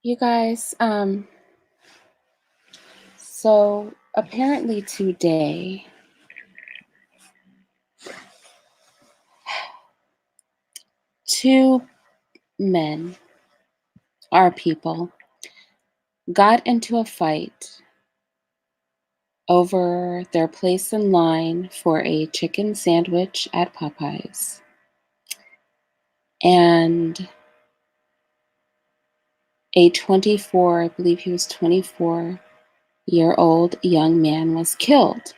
You guys, so apparently today, two men, our people, got into a fight over their place in line for a chicken sandwich at Popeyes. And a 24, I believe he was 24-year-old young man was killed.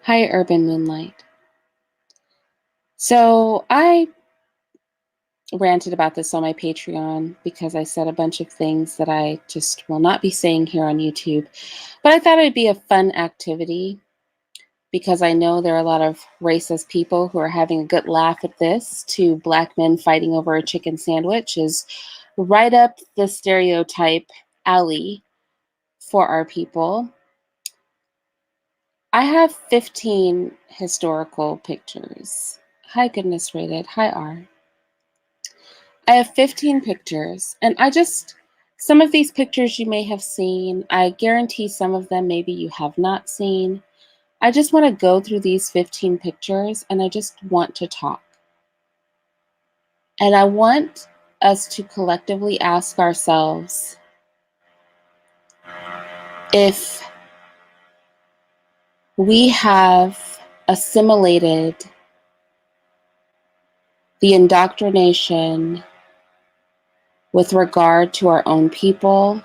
Hi, Urban Moonlight. So I ranted about this on my Patreon because I said a bunch of things that I just will not be saying here on YouTube. But I thought it'd be a fun activity because I know there are a lot of racist people who are having a good laugh at this. Two black men fighting over a chicken sandwich is right up the stereotype alley for our people. I have 15 historical pictures. Hi, Goodness Rated. Hi, R. I have 15 pictures, and some of these pictures you may have seen. I guarantee some of them maybe you have not seen. I just want to go through these 15 pictures, and I just want to talk. And I want us to collectively ask ourselves if we have assimilated the indoctrination with regard to our own people,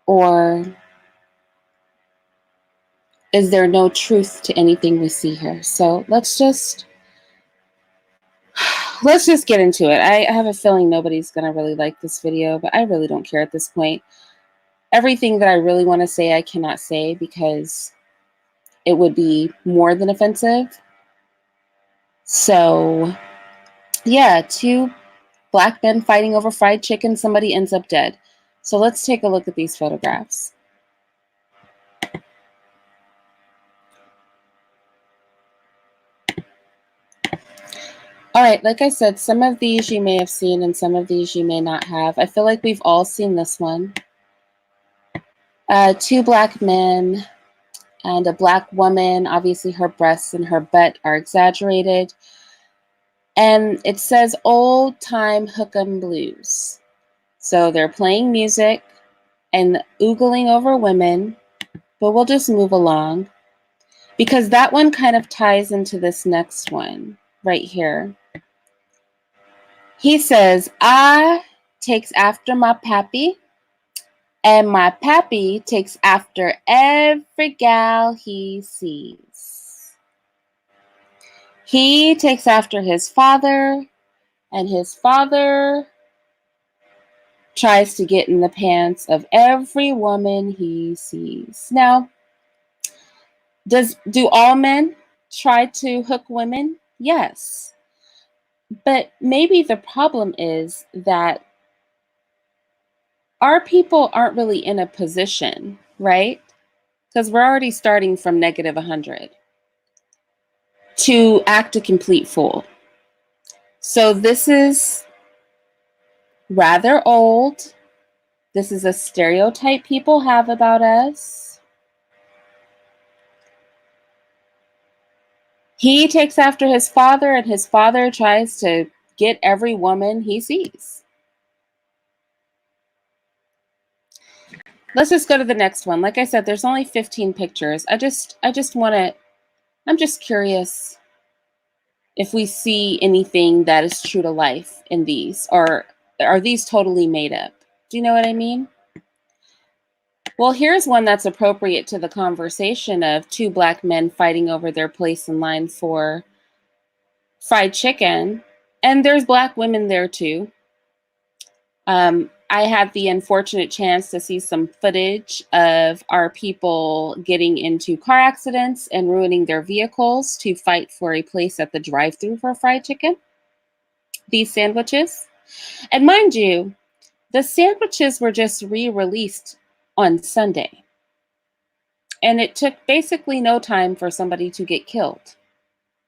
or is there no truth to anything we see here? So let's just get into it. I have a feeling nobody's going to really like this video, but I really don't care at this point. Everything that I really want to say, I cannot say because it would be more than offensive. So yeah, two black men fighting over fried chicken. Somebody ends up dead. So let's take a look at these photographs. All right, like I said, some of these you may have seen and some of these you may not have. I feel like we've all seen this one. Two black men and a black woman. Obviously, her breasts and her butt are exaggerated. And it says old time hook'em blues. So they're playing music and oogling over women, but we'll just move along because that one kind of ties into this next one right here. He says, I takes after my pappy, and my pappy takes after every gal he sees. He takes after his father, and his father tries to get in the pants of every woman he sees. Now, do all men try to hook women? Yes. But maybe the problem is that our people aren't really in a position, right? Because we're already starting from negative 100 to act a complete fool. So this is rather old. This is a stereotype people have about us. He takes after his father, and his father tries to get every woman he sees. Let's just go to the next one. Like I said, there's only 15 pictures. I'm just curious if we see anything that is true to life in these, or are these totally made up? Do you know what I mean? Well, here's one that's appropriate to the conversation of two black men fighting over their place in line for fried chicken. And there's black women there too. I had the unfortunate chance to see some footage of our people getting into car accidents and ruining their vehicles to fight for a place at the drive-thru for fried chicken. These sandwiches. And mind you, the sandwiches were just re-released on Sunday. And it took basically no time for somebody to get killed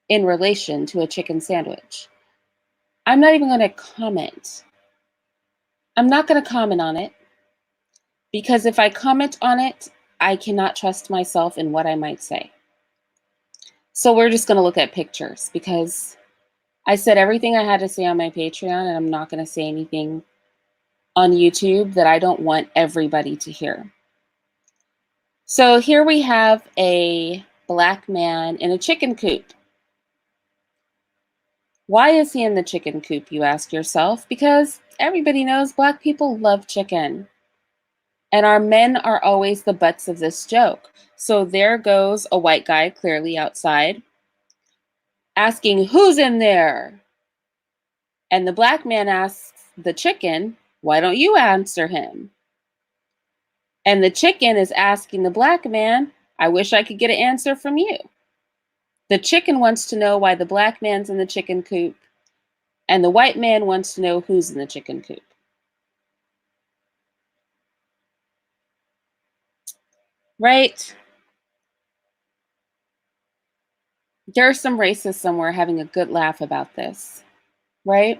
in relation to a chicken sandwich. I'm not even going to comment I'm not going to comment on it because if I comment on it, I cannot trust myself in what I might say. So we're just going to look at pictures because I said everything I had to say on my Patreon, and I'm not going to say anything on YouTube that I don't want everybody to hear. So here we have a Black man in a chicken coop. Why is he in the chicken coop, you ask yourself? Because everybody knows Black people love chicken. And our men are always the butts of this joke. So there goes a white guy clearly outside asking, "Who's in there?" And the Black man asks the chicken, "Why don't you answer him?" And the chicken is asking the Black man, "I wish I could get an answer from you." The chicken wants to know why the Black man's in the chicken coop, and the white man wants to know who's in the chicken coop. Right? There's some racists somewhere having a good laugh about this, right?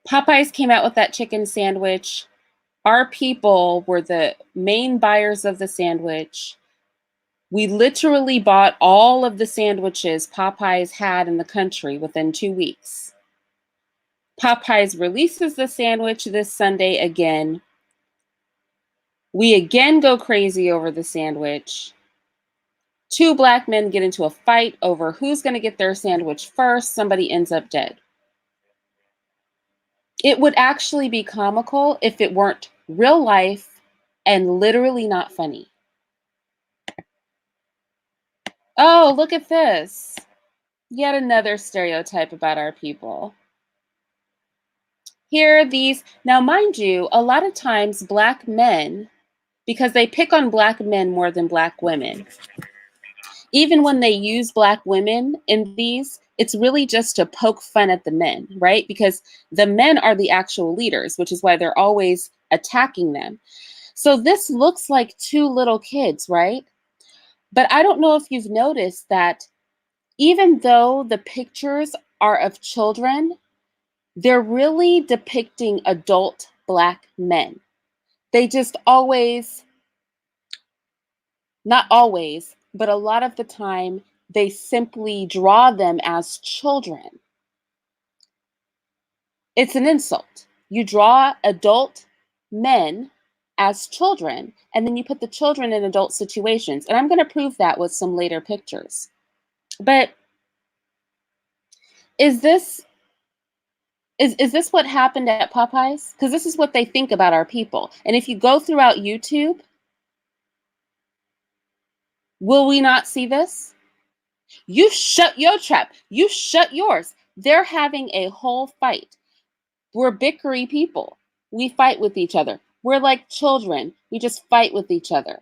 Popeyes came out with that chicken sandwich. Our people were the main buyers of the sandwich. We literally bought all of the sandwiches Popeyes had in the country within 2 weeks. Popeyes releases the sandwich this Sunday again. We again go crazy over the sandwich. 2 Black men get into a fight over who's going to get their sandwich first. Somebody ends up dead. It would actually be comical if it weren't real life and literally not funny. Oh, look at this. Yet another stereotype about our people. Here are these. Now, mind you, a lot of times Black men, because they pick on Black men more than Black women, even when they use Black women in these, it's really just to poke fun at the men, right? Because the men are the actual leaders, which is why they're always attacking them. So this looks like 2 little kids, right? But I don't know if you've noticed that even though the pictures are of children, they're really depicting adult Black men. They just always, not always, but a lot of the time, they simply draw them as children. It's an insult. You draw adult men as children, and then you put the children in adult situations. And I'm going to prove that with some later pictures. But is this is this what happened at Popeyes? Because this is what they think about our people. And if you go throughout YouTube, will we not see this? You shut your trap. You shut yours. They're having a whole fight. We're bickery people. We fight with each other. We're like children. We just fight with each other.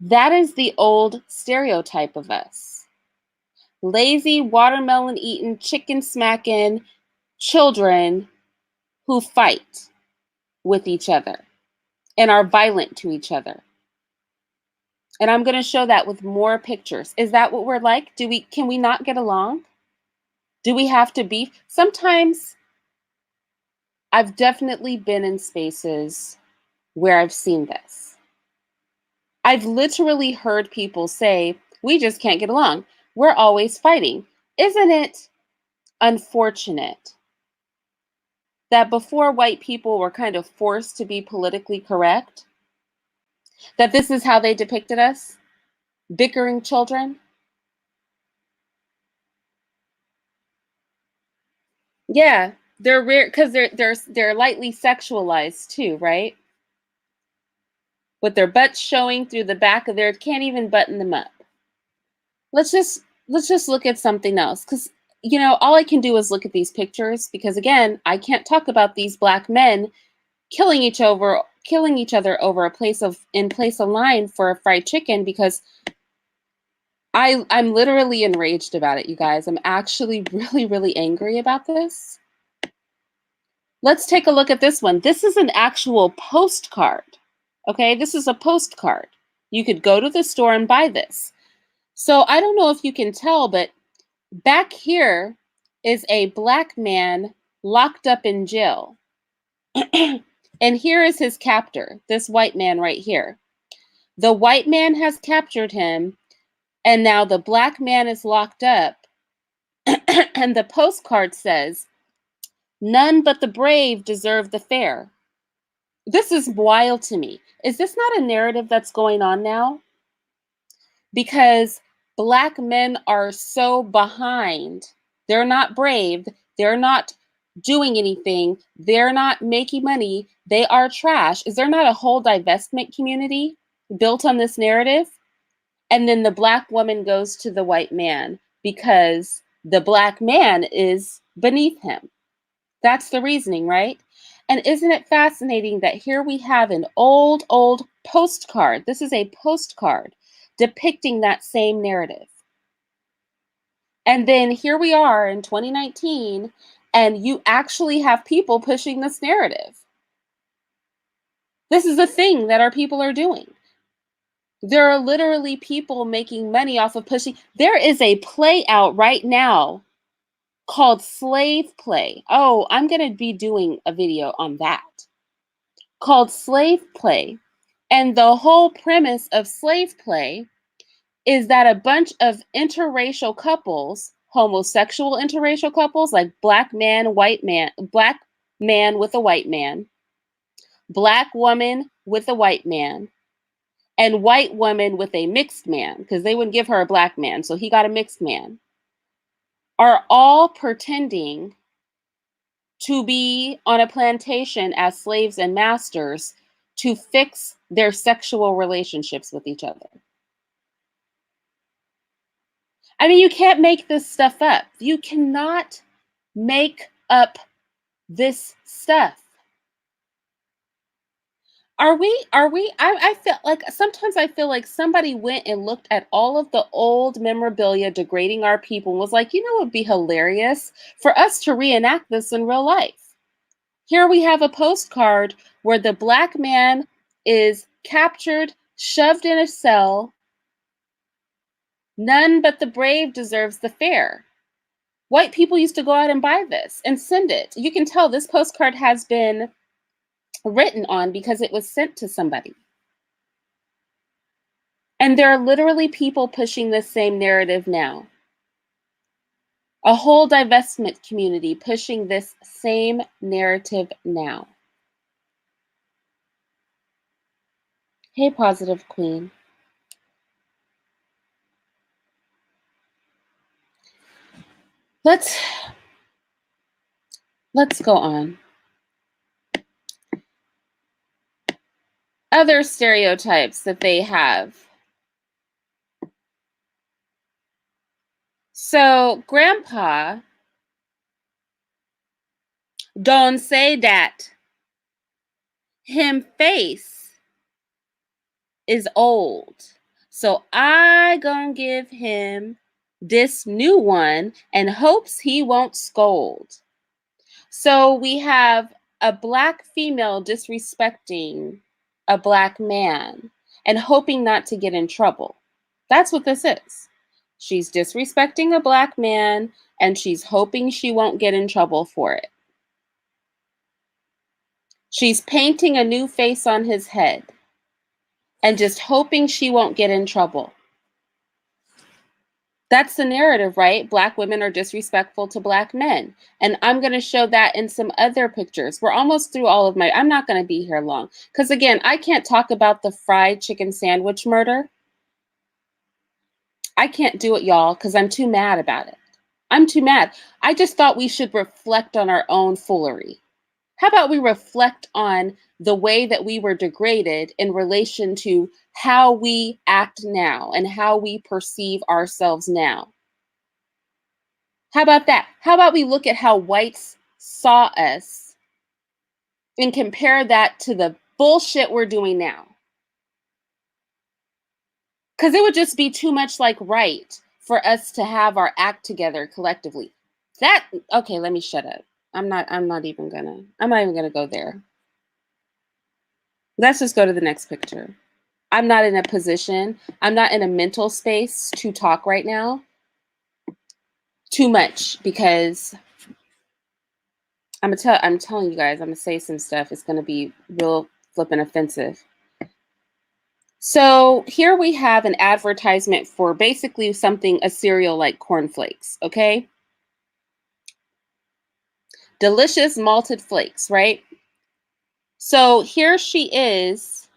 That is the old stereotype of us. Lazy, watermelon eating, chicken smacking children who fight with each other and are violent to each other. And I'm going to show that with more pictures. Is that what we're like? Can we not get along? Do we have to beef? Sometimes I've definitely been in spaces where I've seen this. I've literally heard people say, "We just can't get along. We're always fighting." Isn't it unfortunate that before white people were kind of forced to be politically correct, that this is how they depicted us? Bickering children? Yeah, they're rare because they're lightly sexualized too, right? With their butts showing through the back of their can't even button them up. Let's just look at something else because all I can do is look at these pictures because again I can't talk about these Black men killing each other over in place of line for a fried chicken because I'm literally enraged about it, you guys. I'm actually really, really angry about this. Let's take a look at this one. This is an actual postcard. Okay, this is a postcard. You could go to the store and buy this. So I don't know if you can tell, but back here is a Black man locked up in jail. And here is his captor, this white man right here. The white man has captured him, and now the black man is locked up. And the postcard says, "None but the brave deserve the fair." This is wild to me. Is this not a narrative that's going on now? Because black men are so behind. They're not brave. They're not doing anything. They're not making money. They are trash. Is there not a whole divestment community built on this narrative? And then the black woman goes to the white man because the black man is beneath him. That's the reasoning, right? And isn't it fascinating that here we have an old postcard? This is a postcard depicting that same narrative. And then here we are in 2019, and you actually have people pushing this narrative. This is a thing that our people are doing. There are literally people making money off of pushing. There is a play out right now called Slave Play. Oh, I'm going to be doing a video on that. Called Slave Play. And the whole premise of Slave Play is that a bunch of interracial couples, homosexual interracial couples, like black man with a white man, black woman with a white man, and white woman with a mixed man, because they wouldn't give her a black man, so he got a mixed man, are all pretending to be on a plantation as slaves and masters to fix their sexual relationships with each other. I mean, you can't make this stuff up. You cannot make up this stuff. I feel like sometimes I feel like somebody went and looked at all of the old memorabilia degrading our people and was like, you know, it would be hilarious for us to reenact this in real life. Here we have a postcard where the black man is captured, shoved in a cell. None but the brave deserves the fair. White people used to go out and buy this and send it. You can tell this postcard has been written on because it was sent to somebody. And there are literally people pushing this same narrative now. A whole divestment community pushing this same narrative now. Hey, Positive Queen. Let's go on. Other stereotypes that they have. So, Grandpa, don't say that. Him face is old. So I gonna give him this new one and hopes he won't scold. So we have a black female disrespecting a black man and hoping not to get in trouble. That's what this is. She's disrespecting a black man and she's hoping she won't get in trouble for it. She's painting a new face on his head and just hoping she won't get in trouble. That's the narrative, right? Black women are disrespectful to black men. And I'm going to show that in some other pictures. We're almost through all of I'm not going to be here long. Because again, I can't talk about the fried chicken sandwich murder. I can't do it, y'all, because I'm too mad about it. I'm too mad. I just thought we should reflect on our own foolery. How about we reflect on the way that we were degraded in relation to how we act now and how we perceive ourselves now? How about that? How about we look at how whites saw us and compare that to the bullshit we're doing now? Because it would just be too much like right for us to have our act together collectively. Okay, let me shut up. I'm not even gonna go there. Let's just go to the next picture. I'm not in a position, I'm not in a mental space to talk right now too much because I'm telling you guys, I'm gonna say some stuff. It's gonna be real flippin' offensive. So here we have an advertisement for basically something, a cereal like cornflakes, okay? Delicious malted flakes, right? So here she is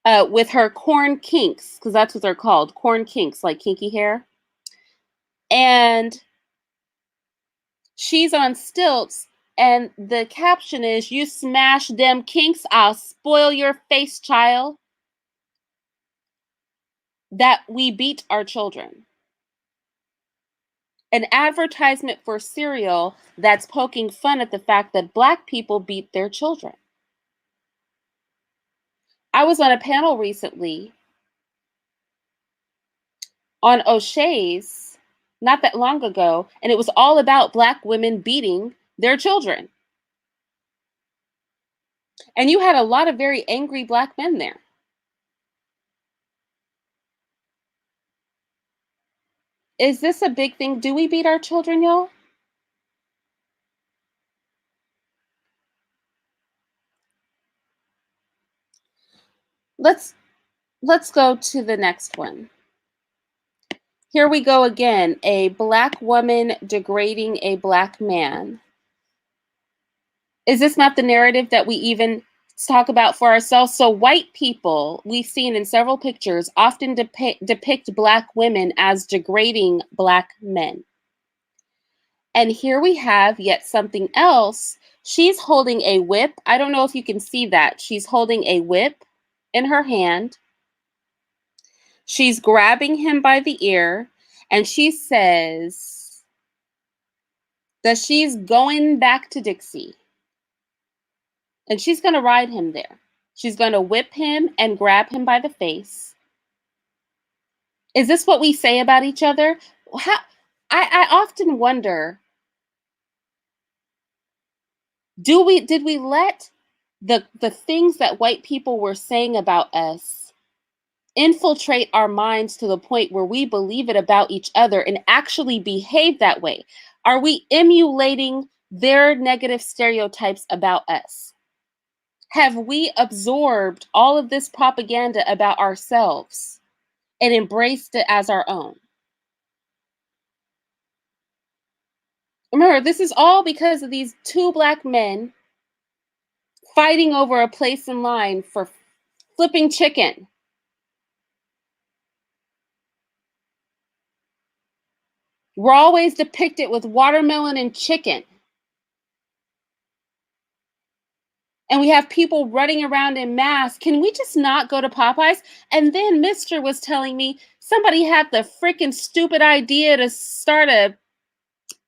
with her corn kinks, because that's what they're called, corn kinks, like kinky hair. And she's on stilts, and the caption is, "You smash them kinks, I'll spoil your face, child." That we beat our children. An advertisement for cereal that's poking fun at the fact that Black people beat their children. I was on a panel recently on O'Shea's not that long ago, and it was all about Black women beating their children. And you had a lot of very angry Black men there. Is this a big thing? Do we beat our children, y'all? Let's let's go to the next one. Here we go again. A Black woman degrading a Black man. Is this not the narrative that we even talk about for ourselves? So white people, we've seen in several pictures, often depict Black women as degrading Black men. And here we have yet something else. She's holding a whip. I don't know if you can see that. She's holding a whip in her hand. She's grabbing him by the ear, and she says that she's going back to Dixie. And she's going to ride him there. She's going to whip him and grab him by the face. Is this what we say about each other? How, I often wonder, did we let the things that white people were saying about us infiltrate our minds to the point where we believe it about each other and actually behave that way? Are we emulating their negative stereotypes about us? Have we absorbed all of this propaganda about ourselves and embraced it as our own? Remember, this is all because of these two Black men fighting over a place in line for flipping chicken. We're always depicted with watermelon and chicken. And we have people running around in masks. Can we just not go to Popeyes? And then Mr. was telling me somebody had the freaking stupid idea to start a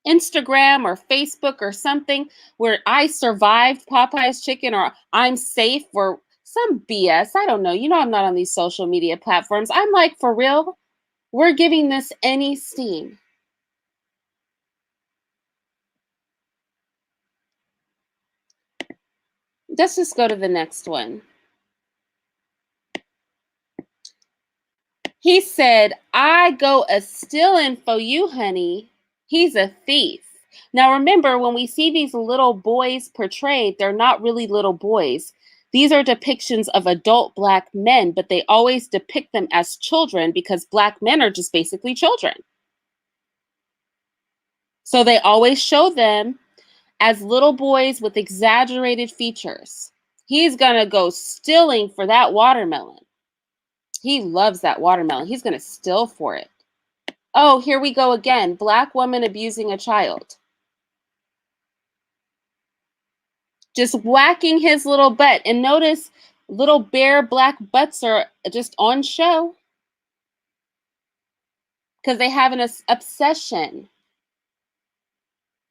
Instagram or Facebook or something where I survived Popeye's chicken or I'm safe or some BS. I don't know. You know, I'm not on these social media platforms. I'm like, for real? We're giving this any steam. Let's just go to the next one. He said, "I go a stealing for you, honey. He's a thief." Now, remember, when we see these little boys portrayed, they're not really little boys. These are depictions of adult Black men, but they always depict them as children because Black men are just basically children. So they always show them as little boys with exaggerated features. He's going to go stealing for that watermelon. He loves that watermelon. He's going to steal for it. Oh, here we go again. Black woman abusing a child. Just whacking his little butt. And notice little bare Black butts are just on show because they have an obsession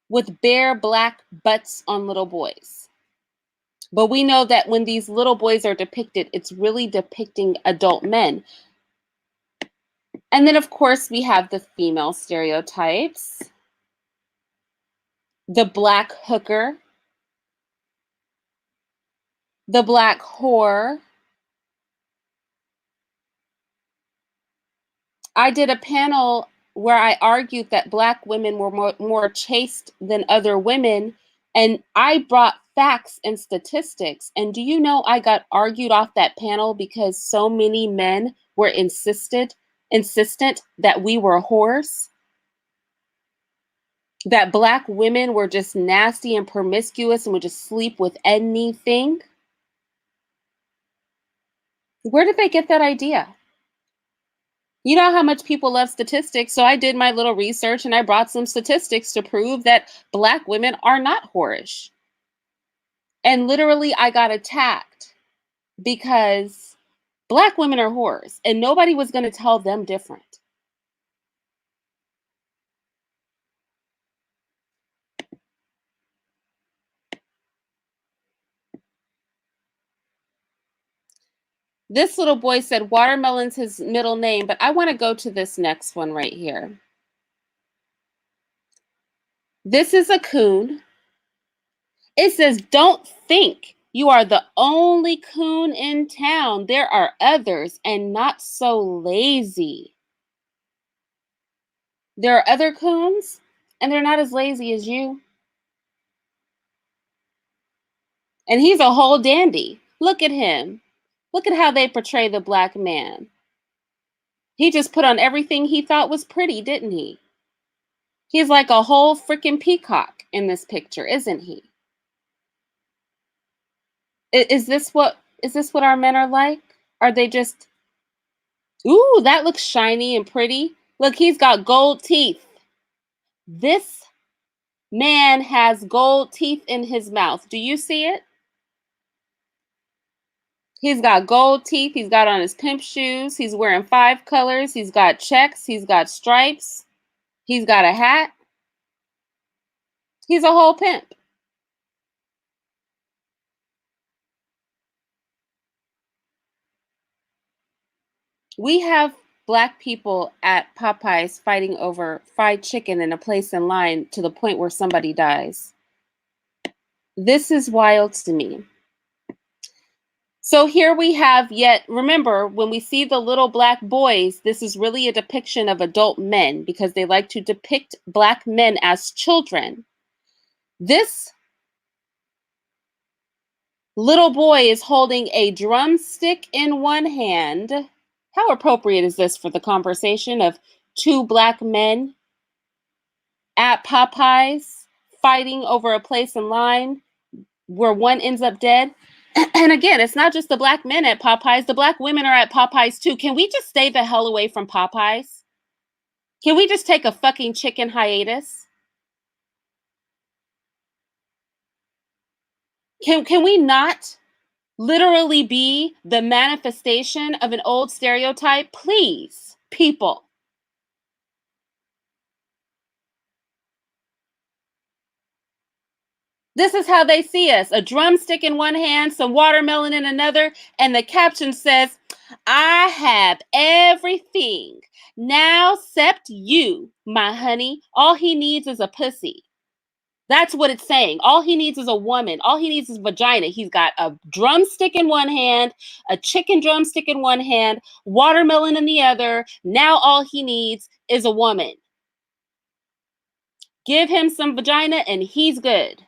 with bare Black butts on little boys. But we know that when these little boys are depicted, it's really depicting adult men. And then, of course, we have the female stereotypes. The Black hooker. The Black whore. I did a panel where I argued that Black women were more chaste than other women, And I brought facts and statistics. And do you know I got argued off that panel because so many men were insistent that we were whores, that Black women were just nasty and promiscuous and would just sleep with anything? Where did they get that idea? You know how much people love statistics, so I did my little research and I brought some statistics to prove that Black women are not whorish. And literally, I got attacked because Black women are whores and nobody was going to tell them different. This little boy said watermelon's his middle name, but I want to go to this next one right here. This is a coon. It says, don't think you are the only coon in town. There are others and not so lazy. There are other coons and they're not as lazy as you. And he's a whole dandy. Look at him. Look at how they portray the Black man. He just put on everything he thought was pretty, didn't he? He's like a whole freaking peacock in this picture, isn't he? Is this what our men are like? Are they just, ooh, that looks shiny and pretty. Look, he's got gold teeth. This man has gold teeth in his mouth. Do you see it? He's got gold teeth. He's got on his pimp shoes. He's wearing 5 colors. He's got checks. He's got stripes. He's got a hat. He's a whole pimp. We have Black people at Popeyes fighting over fried chicken in a place in line to the point where somebody dies. This is wild to me. So here we have, yet remember, when we see the little Black boys, this is really a depiction of adult men because they like to depict Black men as children. This little boy is holding a drumstick in one hand. How appropriate is this for the conversation of 2 Black men at Popeyes fighting over a place in line where one ends up dead? And again, it's not just the Black men at Popeyes. The Black women are at Popeyes too. Can we just stay the hell away from Popeyes? Can we just take a fucking chicken hiatus? Can we not literally be the manifestation of an old stereotype? Please, people. This is how they see us. A drumstick in one hand, some watermelon in another, and the caption says, I have everything. Now except you, my honey. All he needs is a pussy. That's what it's saying. All he needs is a woman. All he needs is vagina. He's got a drumstick in one hand, a chicken drumstick in one hand, watermelon in the other. Now all he needs is a woman. Give him some vagina and he's good.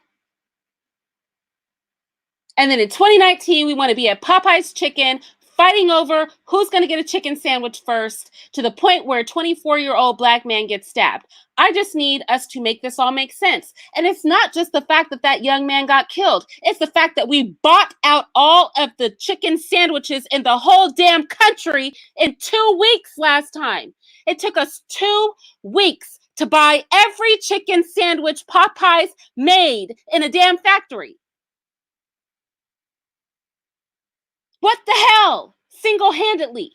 And then in 2019, we want to be at Popeye's Chicken fighting over who's going to get a chicken sandwich first, to the point where a 24-year-old Black man gets stabbed. I just need us to make this all make sense. And it's not just the fact that that young man got killed. It's the fact that we bought out all of the chicken sandwiches in the whole damn country in 2 weeks last time. It took us 2 weeks to buy every chicken sandwich Popeyes made in a damn factory. What the hell? Single-handedly.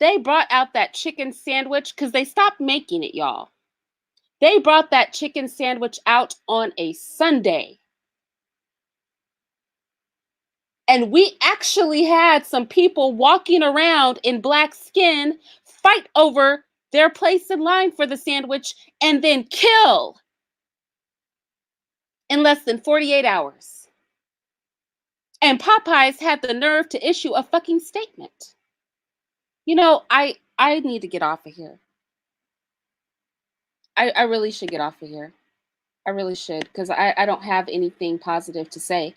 They brought out that chicken sandwich because they stopped making it, y'all. They brought that chicken sandwich out on a Sunday. And we actually had some people walking around in Black skin fight over their place in line for the sandwich and then kill in less than 48 hours. And Popeyes had the nerve to issue a fucking statement. You know, I need to get off of here. I really should get off of here. I really should, because I don't have anything positive to say.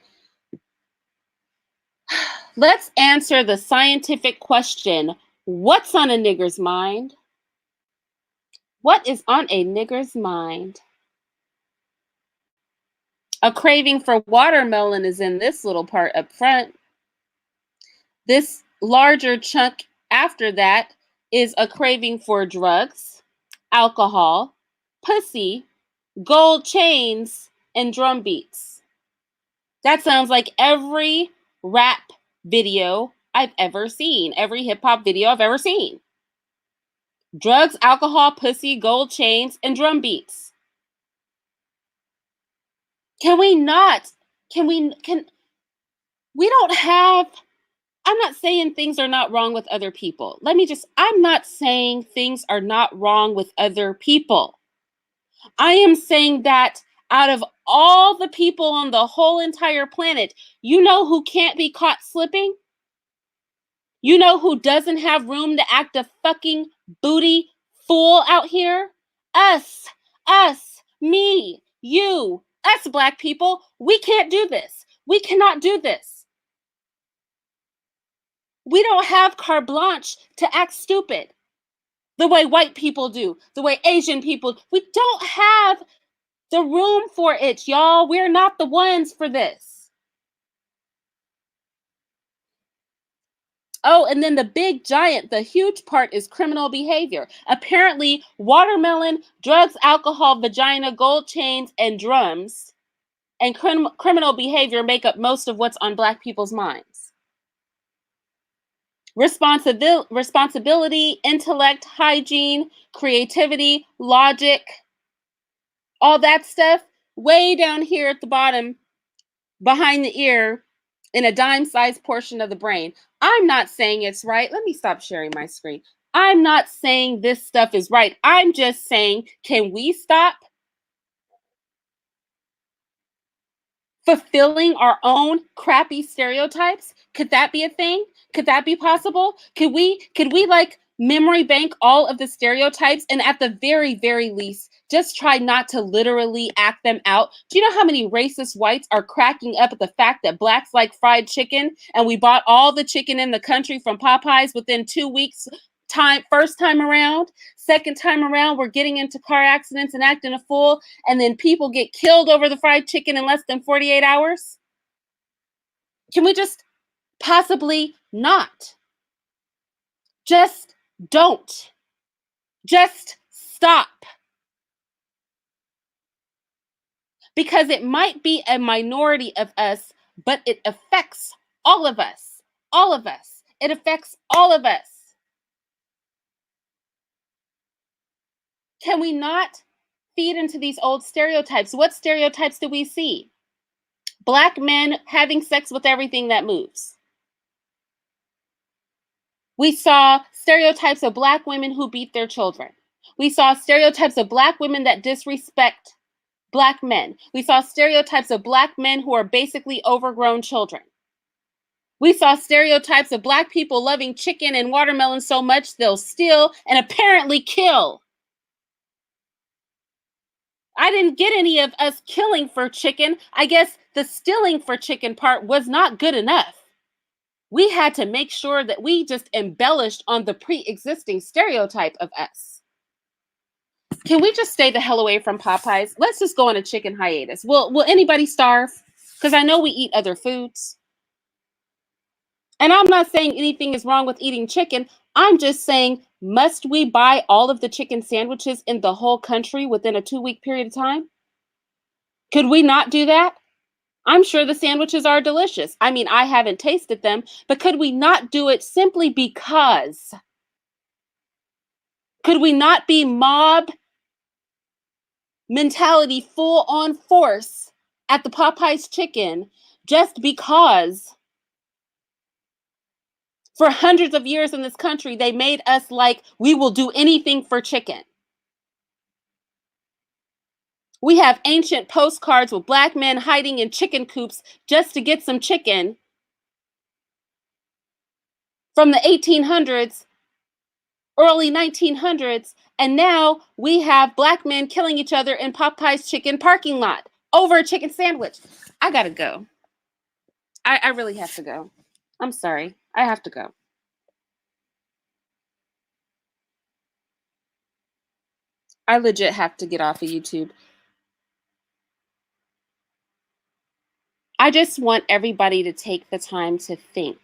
Let's answer the scientific question: what's on a nigger's mind? What is on a nigger's mind? A craving for watermelon is in this little part up front. This larger chunk after that is a craving for drugs, alcohol, pussy, gold chains, and drum beats. That sounds like every rap video I've ever seen, every hip hop video I've ever seen. Drugs, alcohol, pussy, gold chains, and drum beats. Can we not? Can we don't have I'm not saying things are not wrong with other people. I'm not saying things are not wrong with other people. I am saying that out of all the people on the whole entire planet, you know who can't be caught slipping? You know who doesn't have room to act a fucking booty fool out here? Us, me, you, us Black people. We can't do this. We cannot do this. We don't have carte blanche to act stupid the way white people do, the way Asian people. We don't have the room for it, y'all. We're not the ones for this. Oh, and then the big giant, the huge part is criminal behavior. Apparently, watermelon, drugs, alcohol, vagina, gold chains, and drums, and criminal behavior make up most of what's on Black people's minds. Responsibility, intellect, hygiene, creativity, logic, all that stuff, way down here at the bottom, behind the ear, in a dime-sized portion of the brain. I'm not saying it's right. Let me stop sharing my screen. I'm not saying this stuff is right. I'm just saying, can we stop fulfilling our own crappy stereotypes? Could that be a thing? Could that be possible? Could we like memory bank all of the stereotypes, and at the very, very least, just try not to literally act them out? Do you know how many racist whites are cracking up at the fact that Blacks like fried chicken, and we bought all the chicken in the country from Popeyes within 2 weeks? First time around, second time around, we're getting into car accidents and acting a fool, and then people get killed over the fried chicken in less than 48 hours? Can we just possibly not? Just don't. Just stop. Because it might be a minority of us, but it affects all of us. All of us. It affects all of us. Can we not feed into these old stereotypes? What stereotypes do we see? Black men having sex with everything that moves. We saw stereotypes of Black women who beat their children. We saw stereotypes of Black women that disrespect Black men. We saw stereotypes of Black men who are basically overgrown children. We saw stereotypes of Black people loving chicken and watermelon so much they'll steal and apparently kill. I didn't get any of us killing for chicken. I guess the stealing for chicken part was not good enough. We had to make sure that we just embellished on the pre-existing stereotype of us. Can we just stay the hell away from Popeyes? Let's just go on a chicken hiatus. Will anybody starve? Because I know we eat other foods. And I'm not saying anything is wrong with eating chicken. I'm just saying, must we buy all of the chicken sandwiches in the whole country within a 2-week period of time? Could we not do that? I'm sure the sandwiches are delicious. I mean, I haven't tasted them, but could we not do it simply because? Could we not be mob mentality full on force at the Popeyes chicken just because for hundreds of years in this country, they made us like we will do anything for chicken? We have ancient postcards with Black men hiding in chicken coops just to get some chicken from the 1800s, early 1900s, And now we have black men killing each other in Popeyes chicken parking lot over a chicken sandwich. I gotta go. I really have to go. I'm sorry. I have to go. I legit have to get off of YouTube. I just want everybody to take the time to think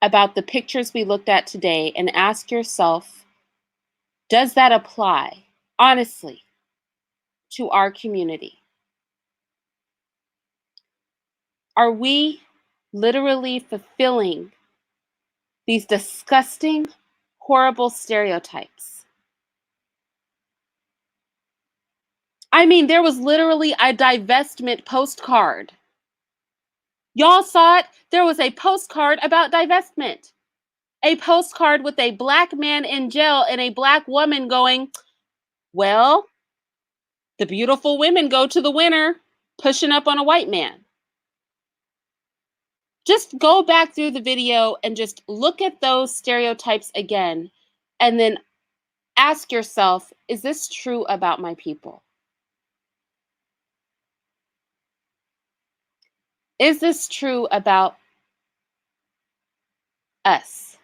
about the pictures we looked at today and ask yourself, does that apply, honestly, to our community? Are we literally fulfilling these disgusting, horrible stereotypes? I mean, there was literally a divestment postcard. Y'all saw it? There was a postcard about divestment. A postcard with a black man in jail and a black woman going, well, the beautiful women go to the winner, pushing up on a white man. Just go back through the video and just look at those stereotypes again, and then ask yourself, is this true about my people? Is this true about us?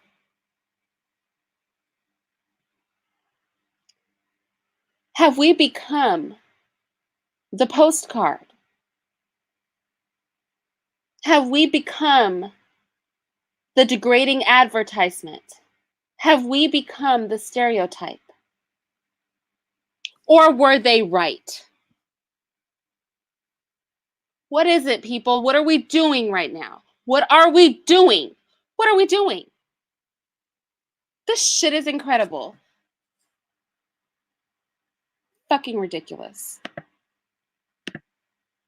Have we become the postcard? Have we become the degrading advertisement? Have we become the stereotype? Or were they right? What is it, people? What are we doing right now? What are we doing? What are we doing? This shit is incredible. Fucking ridiculous.